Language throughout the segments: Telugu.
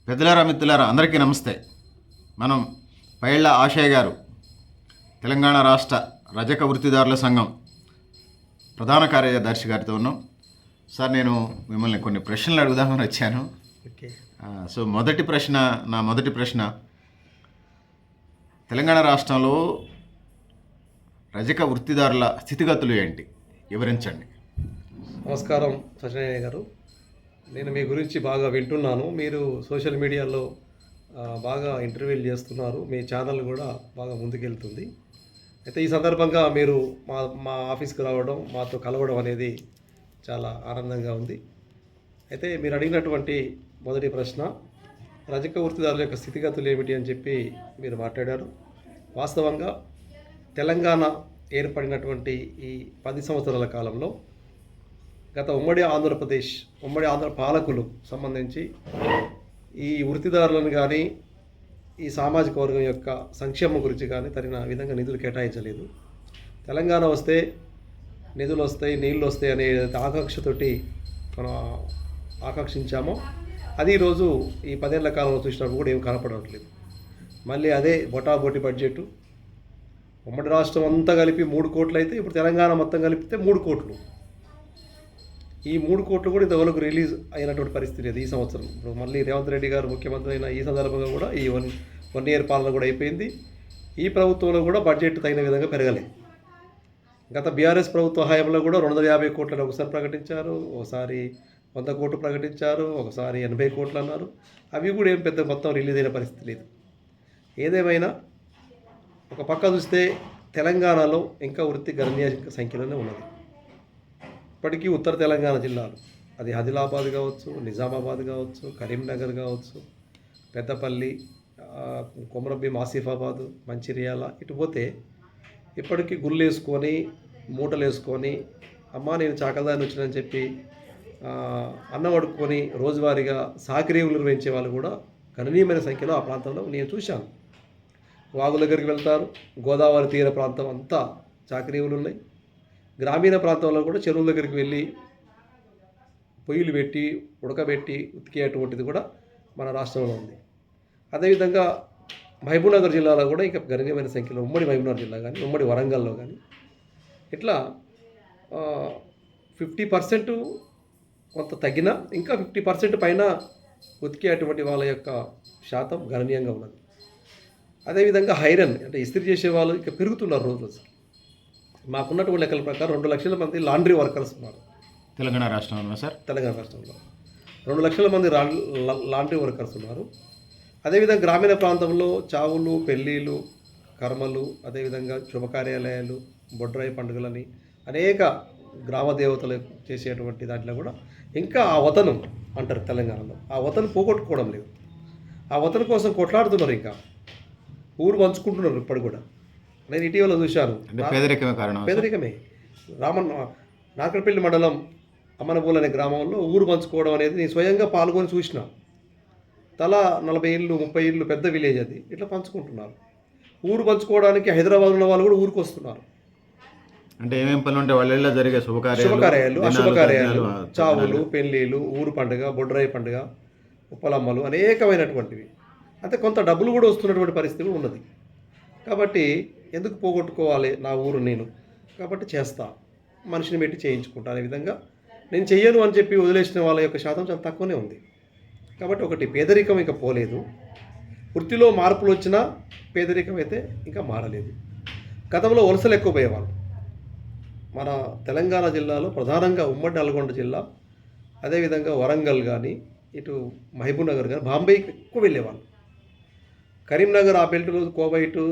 పెద్దలారా మిత్రులారా అందరికీ నమస్తే. మనం పైళ్ళ ఆశయ్ గారు తెలంగాణ రాష్ట్ర రజక వృత్తిదారుల సంఘం ప్రధాన కార్యదర్శి గారితో ఉన్నాం. సార్, నేను మిమ్మల్ని కొన్ని ప్రశ్నలు అడుగుదామని వచ్చాను. సో నా మొదటి ప్రశ్న, తెలంగాణ రాష్ట్రంలో రజక వృత్తిదారుల స్థితిగతులు ఏంటి, వివరించండి. నమస్కారం సత్యనారాయణ గారు. నేను మీ గురించి బాగా వింటున్నాను. మీరు సోషల్ మీడియాలో బాగా ఇంటర్వ్యూలు చేస్తున్నారు. మీ ఛానల్ కూడా బాగా ముందుకెళ్తుంది. అయితే ఈ సందర్భంగా మీరు మా ఆఫీస్కి రావడం, మాతో కలవడం అనేది చాలా ఆనందంగా ఉంది. అయితే మీరు అడిగినటువంటి మొదటి ప్రశ్న, రజక వృత్తిదారుల యొక్క స్థితిగతులు ఏమిటి అని చెప్పి మీరు మాట్లాడారు. వాస్తవంగా తెలంగాణ ఏర్పడినటువంటి ఈ 10 సంవత్సరాల కాలంలో గత ఉమ్మడి ఆంధ్ర పాలకులు సంబంధించి ఈ వృత్తిదారులను కానీ ఈ సామాజిక వర్గం యొక్క సంక్షేమం గురించి కానీ తగిన విధంగా నిధులు కేటాయించలేదు. తెలంగాణ వస్తే నిధులు వస్తాయి, నీళ్ళు వస్తాయి అనే ఆకాంక్షతోటి మనం ఆకాంక్షించామో అది ఈరోజు ఈ 10 ఏళ్ల కాలంలో చూసినప్పుడు కూడా ఏం కనపడట్లేదు. మళ్ళీ అదే బొటాబొటి బడ్జెట్, ఉమ్మడి రాష్ట్రం అంతా కలిపి 3 కోట్లు అయితే ఇప్పుడు తెలంగాణ మొత్తం కలిపితే 3 కోట్లు. ఈ 3 కోట్లు కూడా ఇంతవరకు రిలీజ్ అయినటువంటి పరిస్థితి లేదు ఈ సంవత్సరం. ఇప్పుడు మళ్ళీ రేవంత్ రెడ్డి గారు ముఖ్యమంత్రి అయిన ఈ సందర్భంగా కూడా ఈ వన్ ఇయర్ పాలన కూడా అయిపోయింది. ఈ ప్రభుత్వంలో కూడా బడ్జెట్ తగిన విధంగా పెరగలేదు. గత బీఆర్ఎస్ ప్రభుత్వ హయాంలో కూడా 250 కోట్లను ఒకసారి ప్రకటించారు, ఒకసారి 100 కోట్లు ప్రకటించారు, ఒకసారి 80 కోట్లు అన్నారు. అవి కూడా ఏం పెద్ద మొత్తం రిలీజ్ అయిన పరిస్థితి లేదు. ఏదేమైనా ఒక పక్క చూస్తే తెలంగాణలో ఇంకా వృత్తి గణనీయ సంఖ్యలోనే ఉన్నది. ఇప్పటికీ ఉత్తర తెలంగాణ జిల్లాలు, అది ఆదిలాబాద్ కావచ్చు, నిజామాబాద్ కావచ్చు, కరీంనగర్ కావచ్చు, పెద్దపల్లి, కొమరంభీం, ఆసిఫాబాదు, మంచిర్యాల, ఇటు పోతే ఇప్పటికీ గుళ్ళు వేసుకొని మూటలు వేసుకొని అమ్మా నేను చాకల్దాన్ని వచ్చినని చెప్పి అన్నం అడుక్కొని రోజువారీగా సాకిరేవులు నిర్వహించే వాళ్ళు కూడా గణనీయమైన సంఖ్యలో ఆ ప్రాంతంలో నేను చూశాను. వాగుల దగ్గరికి వెళ్తారు, గోదావరి తీర ప్రాంతం అంతా చాకరేవులు ఉన్నాయి. గ్రామీణ ప్రాంతంలో కూడా చెరువుల దగ్గరికి వెళ్ళి పొయ్యిలు పెట్టి ఉడకబెట్టి ఉతికేటువంటిది కూడా మన రాష్ట్రంలో ఉంది. అదేవిధంగా మహబూబ్నగర్ జిల్లాలో కూడా ఇంకా గణనీయమైన సంఖ్యలో, ఉమ్మడి మహబూబ్నగర్ జిల్లా కానీ ఉమ్మడి వరంగల్లో కానీ ఇట్లా 50% కొంత తగ్గిన ఇంకా 50% పైన ఉతికేటువంటి వాళ్ళ యొక్క శాతం గణనీయంగా ఉన్నది. అదేవిధంగా హైరన్ అంటే ఇస్త్రీ చేసే వాళ్ళు ఇంకా పెరుగుతున్నారు రోజు రోజుకి. మాకున్నటువంటి లెక్కల ప్రకారం 2 లక్షల మంది లాండ్రీ వర్కర్స్ ఉన్నారు తెలంగాణ రాష్ట్రంలో. సార్, తెలంగాణ రాష్ట్రంలో 2 లక్షల మంది లాండ్రీ వర్కర్స్ ఉన్నారు. అదేవిధంగా గ్రామీణ ప్రాంతంలో చావులు, పెళ్ళిళ్ళు, కర్మలు, అదేవిధంగా శుభకార్యాలయాలు, బొడ్రాయి పండుగలని అనేక గ్రామ దేవతలు చేసేటువంటి దాంట్లో కూడా ఇంకా ఆ వతనం అంటారు తెలంగాణలో, ఆ వతను పోగొట్టుకోవడం లేదు. ఆ వతన కోసం కొట్లాడుతున్నారు, ఇంకా ఊరు పంచుకుంటున్నారు ఇప్పుడు కూడా. నేను ఇటీవల చూశాను, పేదరికమే. నాకరపల్లి మండలం అమ్మనపూల్ అనే గ్రామంలో ఊరు పంచుకోవడం అనేది నేను స్వయంగా పాల్గొని చూసిన. తలా 40 ఇళ్ళు 30 ఇళ్ళు పెద్ద విలేజ్ అది, ఇట్లా పంచుకుంటున్నారు. ఊరు పంచుకోవడానికి హైదరాబాద్ ఉన్న వాళ్ళు కూడా ఊరికి వస్తున్నారు. అంటే ఏమేమి పనులు ఉంటే వాళ్ళ జరిగే శుభకార్యాలు, అశుభకార్యాలు, చావులు, పెళ్ళిళ్ళు, ఊరు పండుగ, బొడ్రాయి పండుగ, ఉప్పలమ్మలు, అనేకమైనటువంటివి. అంటే కొంత డబ్బులు కూడా వస్తున్నటువంటి పరిస్థితి ఉన్నది. కాబట్టి ఎందుకు పోగొట్టుకోవాలి నా ఊరు నేను, కాబట్టి చేస్తా, మనిషిని పెట్టి చేయించుకుంటా అనే విధంగా నేను చెయ్యను అని చెప్పి వదిలేసిన వాళ్ళ యొక్క శాతం చాలా తక్కువనే ఉంది. కాబట్టి ఒకటి, పేదరికం ఇంకా పోలేదు. వృత్తిలో మార్పులు వచ్చినా పేదరికం అయితే ఇంకా మారలేదు. గతంలో వలసలు ఎక్కువ పోయేవాళ్ళు. మన తెలంగాణ జిల్లాలో ప్రధానంగా ఉమ్మడి నల్గొండ జిల్లా, అదేవిధంగా వరంగల్ కానీ, ఇటు మహబూబ్నగర్ కానీ, బాంబేకి ఎక్కువ వెళ్ళేవాళ్ళు. కరీంనగర్, ఆ బెల్ట్, కోవా, ఇటు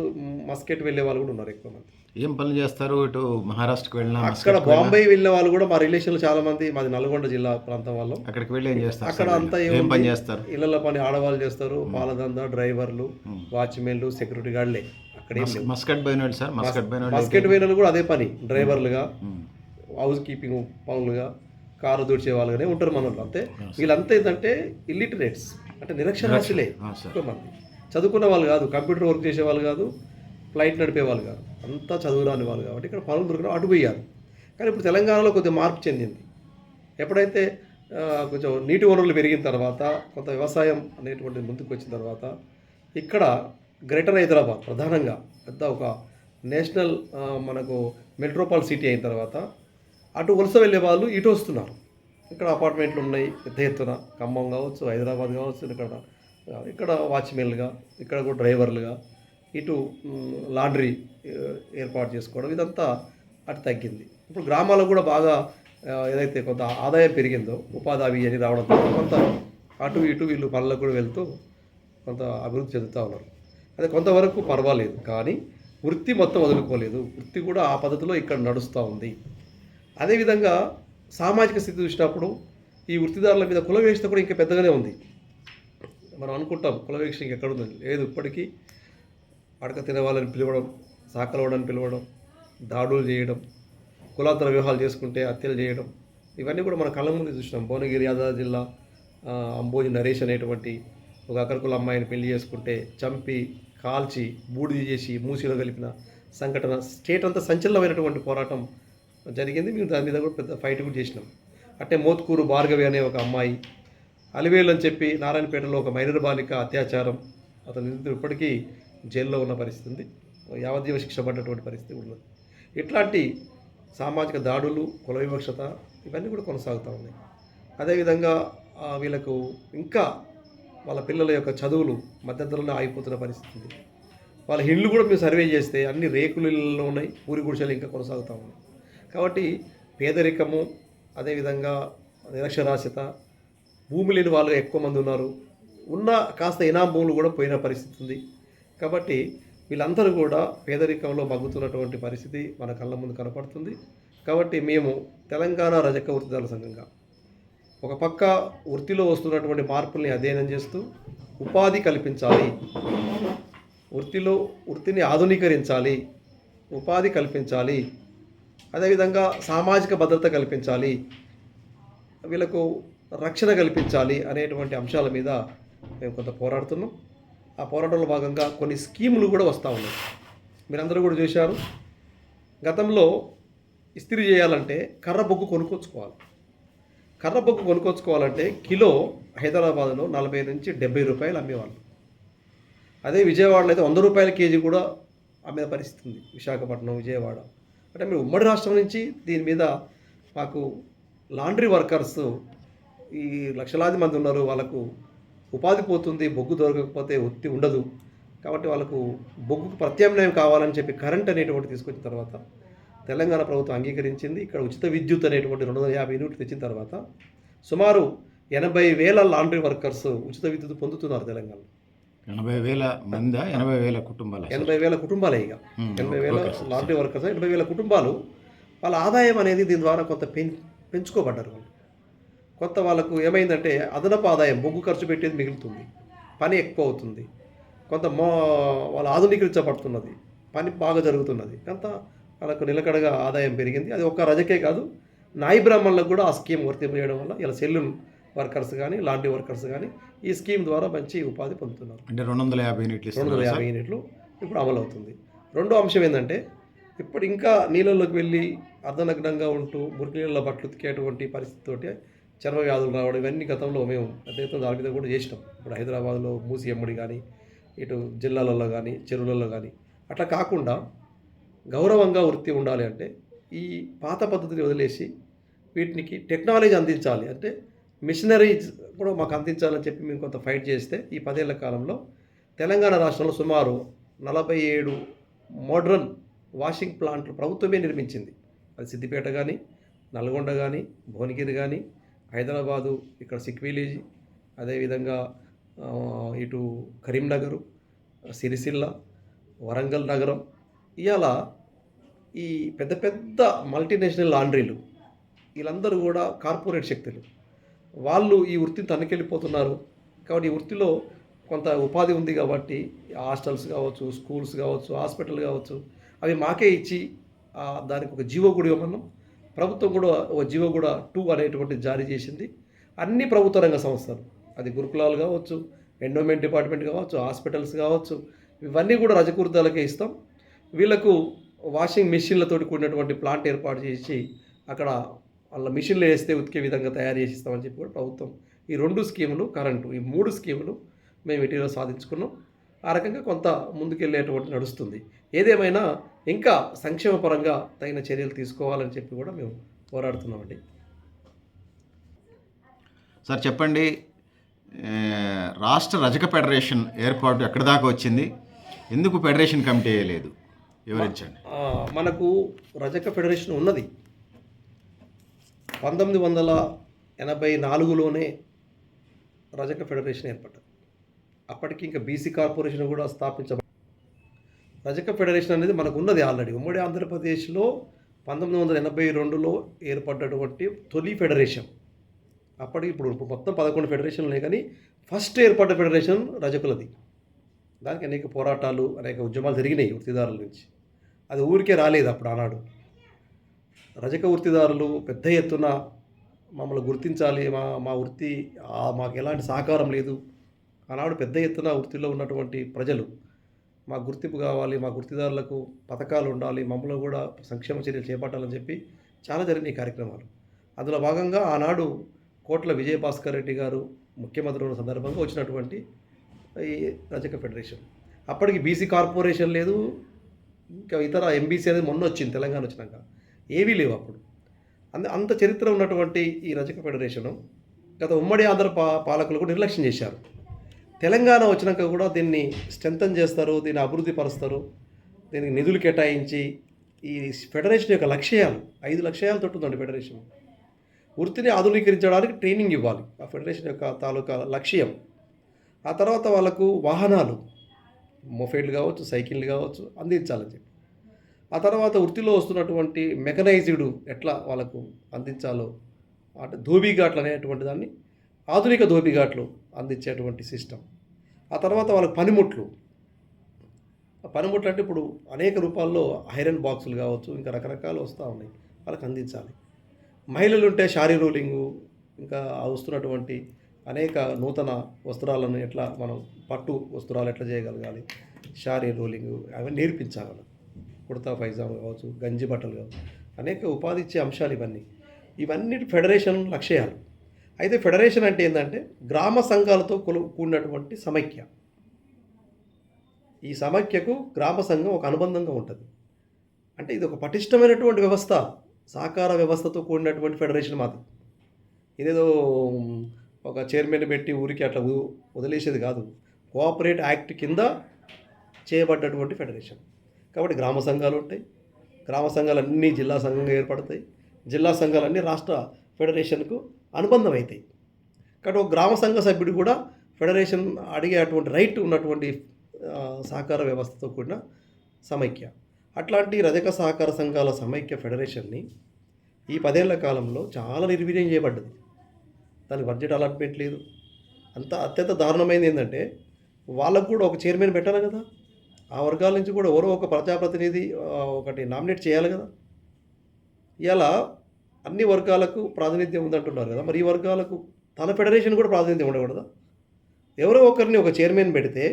మస్కెట్ వెళ్ళే వాళ్ళు కూడా ఉన్నారు ఎక్కువ మంది. ఏం పనులు చేస్తారు? ఇటు మహారాష్ట్రకి వెళ్ళినా, అక్కడ బాంబే వెళ్ళే వాళ్ళు కూడా మా రిలేషన్లు చాలా మంది, మాది నల్గొండ జిల్లా ప్రాంతం వాళ్ళు. అక్కడికి వెళ్ళి ఏం చేస్తారు? అక్కడ అంతా ఏం పని చేస్తారు? ఇళ్ల పని ఆడవాళ్ళు చేస్తారు. పాలదంద, డ్రైవర్లు, వాచ్మెన్లు, సెక్యూరిటీ గార్డులే. అక్కడ మస్కట్ పోయినాడు సార్, మస్కెట్ పోయిన కూడా అదే పని, డ్రైవర్లుగా, హౌస్ కీపింగ్ పనులుగా, కారు తుడిచే వాళ్ళుగానే ఉంటారు మన వాళ్ళు. అంతే. వీళ్ళంతా ఏంటంటే ఇల్లిటరేట్స్, అంటే నిరక్షరాస్యులే ఎక్కువ మంది. చదువుకున్న వాళ్ళు కాదు, కంప్యూటర్ వర్క్ చేసే వాళ్ళు కాదు, ఫ్లైట్ నడిపే వాళ్ళు కాదు, అంతా చదువురాని వాళ్ళు. కాబట్టి ఇక్కడ పనులు దొరకడం అటు పోయారు. కానీ ఇప్పుడు తెలంగాణలో కొద్దిగా మార్పు చెందింది. ఎప్పుడైతే కొంచెం నీటి వనరులు పెరిగిన తర్వాత కొంత వ్యవసాయం అనేటువంటిది ముందుకు వచ్చిన తర్వాత ఇక్కడ గ్రేటర్ హైదరాబాద్ ప్రధానంగా పెద్ద ఒక నేషనల్ మనకు మెట్రోపాల్ సిటీ అయిన తర్వాత అటు వలస వెళ్ళే వాళ్ళు ఇటు వస్తున్నారు. ఇక్కడ అపార్ట్మెంట్లు ఉన్నాయి పెద్ద ఎత్తున, ఖమ్మం కావచ్చు, హైదరాబాద్ కావచ్చు, ఇక్కడ వాచ్మెన్లుగా, ఇక్కడ కూడా డ్రైవర్లుగా, ఇటు లాండ్రీ ఏర్పాటు చేసుకోవడం, ఇదంతా అటు తగ్గింది. ఇప్పుడు గ్రామాలకు కూడా బాగా ఏదైతే కొంత ఆదాయం పెరిగిందో ఉపాధి అవి అని రావడంతో కొంత అటు ఇటు వీళ్ళు పనులకు కూడా వెళ్తూ కొంత అభివృద్ధి చెందుతూ ఉన్నారు. అదే కొంతవరకు పర్వాలేదు, కానీ వృత్తి మొత్తం వదులుకోలేదు. వృత్తి కూడా ఆ పద్ధతిలో ఇక్కడ నడుస్తూ ఉంది. అదేవిధంగా సామాజిక స్థితి చూసినప్పుడు ఈ వృత్తిదారుల మీద కుల వివక్షత కూడా ఇంకా పెద్దగానే ఉంది. మనం అనుకుంటాం కుల వివక్ష ఇంకెక్కడ ఉందని, లేదు. ఇప్పటికీ అడక తినే వాళ్ళని పిలవడం, సాకలవడాన్ని పిలవడం, దాడులు చేయడం, కులాంతర వివాహాలు చేసుకుంటే హత్యలు చేయడం, ఇవన్నీ కూడా మన కళ్ళ ముందు చూసినాం. భువనగిరి యాదాద్రి జిల్లా అంబోజి నరేష్ అనేటువంటి ఒక అగ్రకుల అమ్మాయిని పెళ్లి చేసుకుంటే చంపి కాల్చి బూడిద చేసి మూసిలో కలిపిన సంఘటన స్టేట్ అంతా సంచలనమైనటువంటి పోరాటం జరిగింది. మేము దాని మీద కూడా పెద్ద ఫైట్ కూడా చేసినాం. అంటే మోత్కూరు భార్గవి అనే ఒక అమ్మాయి, అలివేలు అని చెప్పి నారాయణపేటలో ఒక మైనర్ బాలిక అత్యాచారం, అతను నిందితుడు ఇప్పటికీ జైల్లో ఉన్న పరిస్థితి ఉంది, యావజ్జీవ శిక్ష పడ్డటువంటి పరిస్థితి ఉన్నది. ఇట్లాంటి సామాజిక దాడులు, కుల వివక్షత ఇవన్నీ కూడా కొనసాగుతూ ఉన్నాయి. అదేవిధంగా వీళ్ళకు ఇంకా వాళ్ళ పిల్లల యొక్క చదువులు మధ్యంతరంలో ఆగిపోతున్న పరిస్థితి ఉంది. వాళ్ళ ఇళ్ళు కూడా మేము సర్వే చేస్తే అన్ని రేకుల ఇళ్ళలో ఉన్నాయి, పూరి గుడిసెలు ఇంకా కొనసాగుతూ ఉన్నాయి. కాబట్టి పేదరికము, అదేవిధంగా నిరక్షరాస్యత, భూమి లేని వాళ్ళు ఎక్కువ మంది ఉన్నారు. ఉన్న కాస్త ఇనాం భూములు కూడా పోయిన పరిస్థితి ఉంది. కాబట్టి వీళ్ళందరూ కూడా పేదరికంలో మగ్గుతున్నటువంటి పరిస్థితి మన కళ్ళ ముందు కనపడుతుంది. కాబట్టి మేము తెలంగాణ రజక వృత్తిదారుల సంఘంగా ఒక పక్క వృత్తిలో వస్తున్నటువంటి మార్పుల్ని అధ్యయనం చేస్తూ ఉపాధి కల్పించాలి, వృత్తిని ఆధునీకరించాలి, ఉపాధి కల్పించాలి, అదేవిధంగా సామాజిక భద్రత కల్పించాలి, వీళ్ళకు రక్షణ కల్పించాలి అనేటువంటి అంశాల మీద మేము కొంత పోరాడుతున్నాం. ఆ పోరాటంలో భాగంగా కొన్ని స్కీములు కూడా వస్తూ ఉన్నాయి. మీరందరూ కూడా చూశారు. గతంలో ఇస్త్రీ చేయాలంటే కర్ర బొగ్గు కొనుక్కొచ్చుకోవాలి. కర్ర బొగ్గు కొనుక్కొచ్చుకోవాలంటే కిలో హైదరాబాద్లో 40 నుంచి 70 రూపాయలు అమ్మేవాళ్ళు. అదే విజయవాడలో అయితే 100 రూపాయల కేజీ కూడా అమ్మే పరిస్థితి ఉంది. విశాఖపట్నం, విజయవాడ అంటే మీరు ఉమ్మడి రాష్ట్రం నుంచి దీని మీద మాకు లాండ్రీ వర్కర్స్ ఈ లక్షలాది మంది ఉన్నారు. వాళ్ళకు ఉపాధి పోతుంది, బొగ్గు దొరకకపోతే వృత్తి ఉండదు. కాబట్టి వాళ్ళకు బొగ్గుకు ప్రత్యామ్నాయం కావాలని చెప్పి కరెంట్ అనేటువంటి తీసుకొచ్చిన తర్వాత తెలంగాణ ప్రభుత్వం అంగీకరించింది. ఇక్కడ ఉచిత విద్యుత్ అనేటువంటి 250 యూనిట్లు తెచ్చిన తర్వాత సుమారు 80,000 లాండ్రీ వర్కర్స్ ఉచిత విద్యుత్ పొందుతున్నారు తెలంగాణలో. 80,000 మందా? 80,000 కుటుంబాలు? 80,000 కుటుంబాలే. ఇక 80,000 లాండ్రీ వర్కర్స్, 80,000 కుటుంబాలు. వాళ్ళ ఆదాయం అనేది దీని ద్వారా కొంత పెంచుకోబడ్డారు. కొంత వాళ్ళకు ఏమైందంటే అదనపు ఆదాయం, బొగ్గు ఖర్చు పెట్టేది మిగులుతుంది, పని ఎక్కువ అవుతుంది, కొంత వాళ్ళ ఆధునీకరించబడుతున్నది, పని బాగా జరుగుతున్నది. కొంత వాళ్ళకు నిలకడగా ఆదాయం పెరిగింది. అది ఒక్క రజకే కాదు, నాయి బ్రాహ్మణులకు కూడా ఆ స్కీమ్ వర్తింపజేయడం వల్ల ఇలా సెల్లున్ వర్కర్స్ కానీ లాండ్రీ వర్కర్స్ కానీ ఈ స్కీమ్ ద్వారా మంచి ఉపాధి పొందుతున్నారు. అంటే 250 యూనిట్లు ఇప్పుడు అమలు అవుతుంది. రెండో అంశం ఏంటంటే ఇప్పుడు ఇంకా నీళ్ళల్లోకి వెళ్ళి అర్ధనగ్నంగా ఉంటూ మురికి నీళ్ళ బట్టలు ఉతికేటువంటి పరిస్థితితోటి చర్మ వ్యాధులు రావడం, ఇవన్నీ గతంలో మేము అధ్యయనం దాని మీద కూడా చేసినాం. ఇప్పుడు హైదరాబాద్లో మూసి ఎమ్మడి కానీ, ఇటు జిల్లాలలో కానీ, చెరువులలో కానీ, అట్లా కాకుండా గౌరవంగా వృత్తి ఉండాలి అంటే ఈ పాత పద్ధతిని వదిలేసి వీటికి టెక్నాలజీ అందించాలి. అంటే మిషనరీస్ కూడా మాకు అందించాలని చెప్పి మేము కొంత ఫైట్ చేస్తే ఈ 10 ఏళ్ల కాలంలో తెలంగాణ రాష్ట్రంలో సుమారు 47 మోడ్రన్ వాషింగ్ ప్లాంట్లు ప్రభుత్వమే నిర్మించింది. అది సిద్దిపేట కానీ, నల్గొండ కానీ, భువనగిరి కానీ, హైదరాబాదు ఇక్కడ సిక్ విలేజ్, అదేవిధంగా ఇటు కరీంనగరు, సిరిసిల్ల, వరంగల్ నగరం. ఇవాళ ఈ పెద్ద పెద్ద మల్టీనేషనల్ లాండ్రీలు వీళ్ళందరూ కూడా కార్పొరేట్ శక్తులు, వాళ్ళు ఈ వృత్తిని తనకెళ్ళిపోతున్నారు. కాబట్టి ఈ వృత్తిలో కొంత ఉపాధి ఉంది కాబట్టి హాస్టల్స్ కావచ్చు, స్కూల్స్ కావచ్చు, హాస్పిటల్ కావచ్చు, అవి మాకే ఇచ్చి దానికి ఒక జీవో కూడా ఇవ్వమన్నాం. ప్రభుత్వం కూడా ఒక జీవో కూడా 2 అనేటువంటి జారీ చేసింది. అన్ని ప్రభుత్వ రంగ సంస్థలు, అది గురుకులాలు కావచ్చు, ఎండోమెంట్ డిపార్ట్మెంట్ కావచ్చు, హాస్పిటల్స్ కావచ్చు, ఇవన్నీ కూడా రజకూర్దాలకే ఇస్తాం. వీళ్ళకు వాషింగ్ మెషిన్లతో కూడినటువంటి ప్లాంట్ ఏర్పాటు చేసి అక్కడ వాళ్ళ మిషన్లు వేస్తే ఉతికే విధంగా తయారు చేసి ఇస్తామని చెప్పి కూడా ప్రభుత్వం ఈ 2 స్కీములు కరెంటు ఈ 3 స్కీములు మేము ఇటీవల సాధించుకున్నాం. ఆ రకంగా కొంత ముందుకెళ్ళేటువంటి నడుస్తుంది. ఏదేమైనా ఇంకా సంక్షేమ పరంగా తగిన చర్యలు తీసుకోవాలని చెప్పి కూడా మేము పోరాడుతున్నామండి. సార్ చెప్పండి, ఏ, రాష్ట్ర రజక ఫెడరేషన్ ఏర్పాటు ఎక్కడి దాకా వచ్చింది? ఎందుకు ఫెడరేషన్ కమిటీ వేయలేదు? వివరించండి. మనకు రజక ఫెడరేషన్ ఉన్నది. 1984లోనే రజక ఫెడరేషన్ ఏర్పడ్డది. అప్పటికి ఇంకా బీసీ కార్పొరేషన్ కూడా స్థాపించబడింది. రజక ఫెడరేషన్ అనేది మనకు ఉన్నది ఆల్రెడీ. ఉమ్మడి ఆంధ్రప్రదేశ్లో 1982లో ఏర్పడ్డటువంటి తొలి ఫెడరేషన్. అప్పటికి ఇప్పుడు మొత్తం 11 ఫెడరేషన్లు ఉన్నాయి, కానీ ఫస్ట్ ఏర్పడ్డ ఫెడరేషన్ రజకులది. దానికి అనేక పోరాటాలు, అనేక ఉద్యమాలు జరిగినాయి వృత్తిదారుల నుంచి. అది ఊరికే రాలేదు అప్పుడు ఆనాడు. రజక వృత్తిదారులు పెద్ద ఎత్తున మమ్మల్ని గుర్తించాలి, మా మా వృత్తి మాకు ఎలాంటి సహకారం లేదు. ఆనాడు పెద్ద ఎత్తున వృత్తిలో ఉన్నటువంటి ప్రజలు మాకు గుర్తింపు కావాలి, మా వృత్తిదారులకు పథకాలు ఉండాలి, మమ్మల్ని కూడా సంక్షేమ చర్యలు చేపట్టాలని చెప్పి చాలా జరిగినాయి కార్యక్రమాలు. అందులో భాగంగా ఆనాడు కోట్ల విజయభాస్కర్ రెడ్డి గారు ముఖ్యమంత్రి ఉన్న సందర్భంగా వచ్చినటువంటి ఈ రజక ఫెడరేషన్. అప్పటికి బీసీ కార్పొరేషన్ లేదు, ఇంకా ఇతర ఎంబీసీ అనేది మొన్న వచ్చింది తెలంగాణ వచ్చినాక. ఏవీ లేవు అప్పుడు. అంత చరిత్ర ఉన్నటువంటి ఈ రజక ఫెడరేషను గత ఉమ్మడి ఆంధ్ర పాలకులు కూడా నిర్లక్ష్యం చేశారు. తెలంగాణ వచ్చినాక కూడా దీన్ని స్ట్రెంథన్ చేస్తారు, దీన్ని అభివృద్ధి పరుస్తారు, దీనికి నిధులు కేటాయించి ఈ ఫెడరేషన్ యొక్క లక్ష్యాలు 5 లక్ష్యాలతో ఉందండి ఫెడరేషన్. వృత్తిని ఆధునీకరించడానికి ట్రైనింగ్ ఇవ్వాలి ఆ ఫెడరేషన్ యొక్క తాలూకా లక్ష్యం. ఆ తర్వాత వాళ్ళకు వాహనాలు, మొఫైడ్లు కావచ్చు, సైకిళ్ళు కావచ్చు అందించాలని చెప్పి. ఆ తర్వాత వృత్తిలో వస్తున్నటువంటి మెకనైజ్డ్ ఎట్లా వాళ్ళకు అందించాలో, అంటే ధోబీఘాట్లు అనేటువంటి దాన్ని ఆధునిక ధోబీఘాట్లు అందించేటువంటి సిస్టమ్. ఆ తర్వాత వాళ్ళకి పనిముట్లు అంటే ఇప్పుడు అనేక రూపాల్లో ఐరన్ బాక్సులు కావచ్చు, ఇంకా రకరకాలు వస్తూ ఉన్నాయి, వాళ్ళకి అందించాలి. మహిళలు ఉంటే శారీ రోలింగు, ఇంకా వస్తున్నటువంటి అనేక నూతన వస్త్రాలను ఎట్లా మనం పట్టు వస్త్రాలు ఎట్లా చేయగలగాలి, శారీ రోలింగు అవి నేర్పించాలి వాళ్ళకి. కుర్తా పైజామా కావచ్చు, గంజి బట్టలు కావచ్చు, అనేక ఉపాధి ఇచ్చే అంశాలు ఇవన్నీ ఫెడరేషన్ లక్ష్యాలు. అయితే ఫెడరేషన్ అంటే ఏంటంటే గ్రామ సంఘాలతో కూడినటువంటి సమైక్య. ఈ సమైక్యకు గ్రామ సంఘం ఒక అనుబంధంగా ఉంటుంది. అంటే ఇది ఒక పటిష్టమైనటువంటి వ్యవస్థ, సహకార వ్యవస్థతో కూడినటువంటి ఫెడరేషన్ మాది. ఇదేదో ఒక చైర్మన్ పెట్టి ఊరికి అట్లా వదిలేసేది కాదు. కోఆపరేట్ యాక్ట్ కింద చేయబడ్డటువంటి ఫెడరేషన్. కాబట్టి గ్రామ సంఘాలు ఉంటాయి, గ్రామ సంఘాలన్నీ జిల్లా సంఘంగా ఏర్పడతాయి, జిల్లా సంఘాలన్నీ రాష్ట్ర ఫెడరేషన్కు అనుబంధం అవుతాయి. కాబట్టి ఒక గ్రామ సంఘ సభ్యుడు కూడా ఫెడరేషన్ అడిగేటువంటి రైట్ ఉన్నటువంటి సహకార వ్యవస్థతో కూడిన సమైక్య. అట్లాంటి రజక సహకార సంఘాల సమైక్య ఫెడరేషన్ని ఈ 10 ఏళ్ల కాలంలో చాలా నిర్వీర్యం చేయబడ్డది. దానికి బడ్జెట్ అలాట్మెంట్ లేదు. అత్యంత దారుణమైనది ఏంటంటే వాళ్ళకు కూడా ఒక చైర్మన్ పెట్టాలి కదా, ఆ వర్గాల నుంచి కూడా ఎవరో ఒక ప్రజాప్రతినిధి ఒకటి నామినేట్ చేయాలి కదా. ఇలా అన్ని వర్గాలకు ప్రాతినిధ్యం ఉందంటున్నారు కదా, మరి ఈ వర్గాలకు తన ఫెడరేషన్ కూడా ప్రాతినిధ్యం ఉండకూడదా? ఎవరో ఒకరిని ఒక చైర్మన్ పెడితే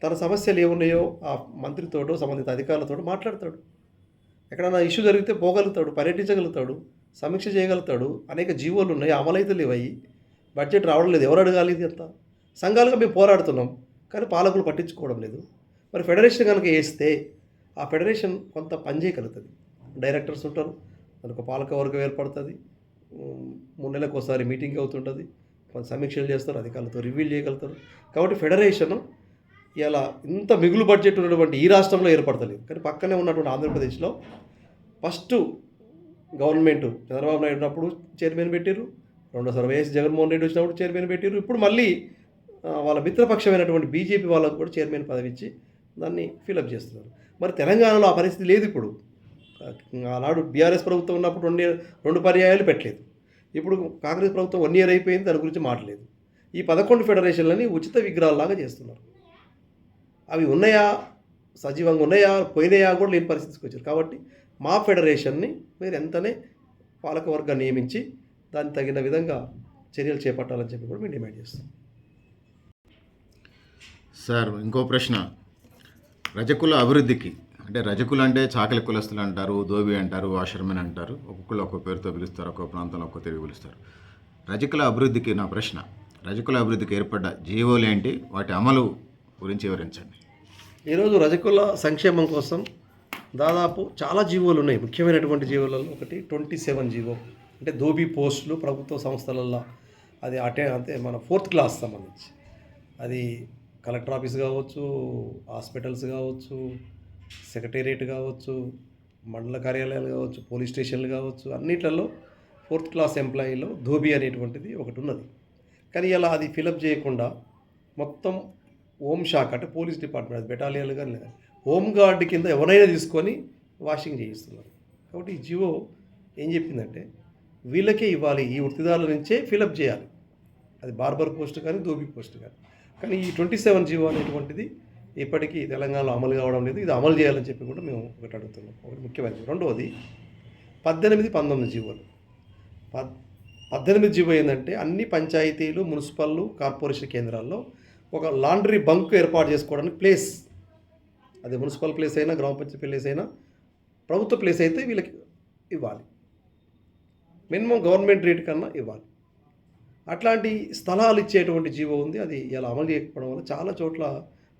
తన సమస్యలు ఏమున్నాయో ఆ మంత్రితోటో సంబంధిత అధికారులతో మాట్లాడతాడు, ఎక్కడైనా ఇష్యూ జరిగితే పోగలుగుతాడు, పర్యటించగలుగుతాడు, సమీక్ష చేయగలుగుతాడు. అనేక జీవోలు ఉన్నాయి, అమలైతే లేవయ్యి, బడ్జెట్ రావడం లేదు, ఎవరు అడగాలి? ఇది అంతా సంఘాలుగా మేము పోరాడుతున్నాం, కానీ పాలకులు పట్టించుకోవడం లేదు. మరి ఫెడరేషన్ కనుక వేస్తే ఆ ఫెడరేషన్ కొంత పనిచేయగలుగుతుంది. డైరెక్టర్స్ ఉంటారు, దానికి పాలక వర్గం ఏర్పడుతుంది, 3 నెలలకు ఒకసారి మీటింగ్ అవుతుంటుంది, కొంత సమీక్షలు చేస్తారు, అధికారులతో రివ్యూలు చేయగలుగుతారు. కాబట్టి ఫెడరేషన్ ఇలా ఇంత మిగులు బడ్జెట్ ఉన్నటువంటి ఈ రాష్ట్రంలో ఏర్పడతలేదు, కానీ పక్కనే ఉన్నటువంటి ఆంధ్రప్రదేశ్లో ఫస్ట్ గవర్నమెంట్ చంద్రబాబు నాయుడు ఉన్నప్పుడు చైర్మన్ పెట్టారు, రెండోసారి వైఎస్ జగన్మోహన్ రెడ్డి వచ్చినప్పుడు చైర్మన్ పెట్టారు, ఇప్పుడు మళ్ళీ వాళ్ళ మిత్రపక్షమైనటువంటి బీజేపీ వాళ్ళకు కూడా చైర్మన్ పదవి ఇచ్చి దాన్ని ఫిలప్ చేస్తున్నారు. మరి తెలంగాణలో ఆ పరిస్థితి లేదు. ఇప్పుడు ఆనాడు బీఆర్ఎస్ ప్రభుత్వం ఉన్నప్పుడు 2 పర్యాయాలు పెట్టలేదు, ఇప్పుడు కాంగ్రెస్ ప్రభుత్వం 1 ఇయర్ అయిపోయింది, దాని గురించి మాట్లాడలేదు. ఈ 11 ఫెడరేషన్లని ఉచిత విగ్రహాల్లాగా చేస్తున్నారు. అవి ఉన్నాయా, సజీవంగా ఉన్నాయా, పోయినాయా కూడా లేని పరిస్థితికి వచ్చారు. కాబట్టి మా ఫెడరేషన్ని మీరు ఎంతనే పాలకవర్గాన్ని నియమించి దానికి తగిన విధంగా చర్యలు చేపట్టాలని చెప్పి కూడా మేము డిమాండ్ చేస్తాం. సార్ ఇంకో ప్రశ్న, రజకుల అభివృద్ధికి అంటే రజకులు అంటే చాకలి కులస్తులు అంటారు, దోబి అంటారు, వాషర్మెన్ అంటారు, ఒక్కొక్కళ్ళు ఒక్కో పేరుతో పిలుస్తారు, ఒక్కో ప్రాంతంలో ఒక్కో తిరిగి పిలుస్తారు. రజకుల అభివృద్ధికి నా ప్రశ్న, రజకుల అభివృద్ధికి ఏర్పడ్డ జీవోలు ఏంటి, వాటి అమలు గురించి వివరించండి. ఈరోజు రజకుల సంక్షేమం కోసం దాదాపు చాలా జీవోలు ఉన్నాయి. ముఖ్యమైనటువంటి జీవోలలో ఒకటి 27 జీవో, అంటే దోబీ పోస్టులు ప్రభుత్వ సంస్థలల్లో. అది అంటే మన 4th క్లాస్ సంబంధించి, అది కలెక్టర్ ఆఫీస్ కావచ్చు, హాస్పిటల్స్ కావచ్చు, సెక్రటేరియట్ కావచ్చు, మండల కార్యాలయాలు కావచ్చు, పోలీస్ స్టేషన్లు కావచ్చు, అన్నిట్లలో 4th క్లాస్ ఎంప్లాయీలో ధోబీ అనేటువంటిది ఒకటి ఉన్నది. కానీ ఇలా అది ఫిలప్ చేయకుండా మొత్తం హోమ్ శాఖ, అంటే పోలీస్ డిపార్ట్మెంట్, అది బెటాలియన్లు కానీ లేదా హోమ్ గార్డ్ కింద ఎవరైనా తీసుకొని వాషింగ్ చేయిస్తున్నారు. కాబట్టి ఈ జియో ఏం చెప్పిందంటే వీళ్ళకే ఇవ్వాలి, ఈ వృత్తిదారుల నుంచే ఫిలప్ చేయాలి, అది బార్బర్ పోస్ట్ కానీ ధోబీ పోస్ట్ కానీ. కానీ ఈ 27 జీవో అనేటువంటిది ఇప్పటికీ తెలంగాణలో అమలు కావడం లేదు. ఇది అమలు చేయాలని చెప్పి కూడా మేము ఒకటి అడుగుతున్నాం, ఒకటి ముఖ్యమైనది. రెండవది 18, 19 జీవోలు. 18 జీవో ఏంటంటే అన్ని పంచాయతీలు, మున్సిపల్, కార్పొరేషన్ కేంద్రాల్లో ఒక లాండ్రీ బంక్ ఏర్పాటు చేసుకోవడానికి ప్లేస్, అది మున్సిపల్ ప్లేస్ అయినా, గ్రామ పంచాయతీ ప్లేస్ అయినా, ప్రభుత్వ ప్లేస్ అయితే వీళ్ళకి ఇవ్వాలి, మినిమం గవర్నమెంట్ రేట్ కన్నా ఇవ్వాలి. అట్లాంటి స్థలాలు ఇచ్చేటువంటి జీవో ఉంది. అది ఇలా అమలు చేయకపోవడం వల్ల చాలా చోట్ల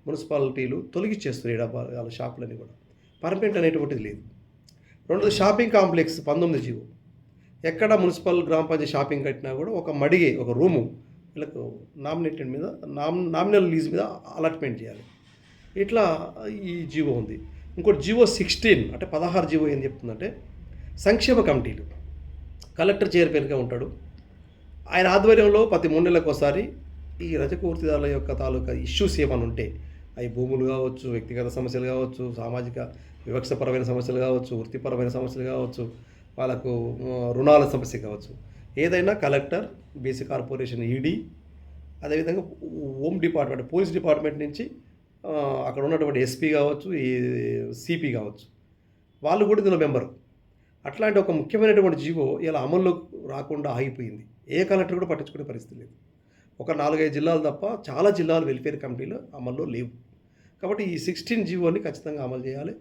మున్సిపాలిటీలు తొలగిచ్చేస్తున్నాయి వాళ్ళ షాపులని కూడా, పర్మనెంట్ అనేటువంటిది లేదు. రెండోది షాపింగ్ కాంప్లెక్స్ 19 జీవో. ఎక్కడ మున్సిపల్ గ్రామ పంచాయతీ షాపింగ్ కట్టినా కూడా ఒక మడిగే, ఒక రూము వీళ్ళకు నామినేటెడ్ మీద, నామినల్ లీజ్ మీద అలాట్మెంట్ చేయాలి. ఇట్లా ఈ జీవో ఉంది. ఇంకోటి జీవో 16, అంటే 16 జీవో ఏం చెప్తుందంటే సంక్షేమ కమిటీలు, కలెక్టర్ చైర్మన్గా ఉంటాడు. ఆయన ఆధ్వర్యంలో ప్రతి 3 నెలలకు ఒకసారి ఈ రజక వృత్తిదారుల యొక్క తాలూకా ఇష్యూస్ ఏమైనా ఉంటే, అవి భూములు కావచ్చు, వ్యక్తిగత సమస్యలు కావచ్చు, సామాజిక వివక్షపరమైన సమస్యలు కావచ్చు, వృత్తిపరమైన సమస్యలు కావచ్చు, వాళ్ళకు రుణాల సమస్య కావచ్చు, ఏదైనా కలెక్టర్, బీసీ కార్పొరేషన్ ఈడీ, అదేవిధంగా హోమ్ డిపార్ట్మెంట్, పోలీస్ డిపార్ట్మెంట్ నుంచి అక్కడ ఉన్నటువంటి ఎస్పీ కావచ్చు, ఈ సిపి కావచ్చు, వాళ్ళు కూడా ఇందులో మెంబరు. అట్లాంటి ఒక ముఖ్యమైనటువంటి జీవో ఇలా అమల్లో రాకుండా ఆగిపోయింది. ఏ కలెక్టర్ కూడా పట్టించుకునే పరిస్థితి లేదు. ఒక 4-5 జిల్లాలు తప్ప చాలా జిల్లాలు వెల్ఫేర్ కమిటీలు అమల్లో లేవు. కాబట్టి ఈ 16 జీవోని ఖచ్చితంగా అమలు చేయాలి.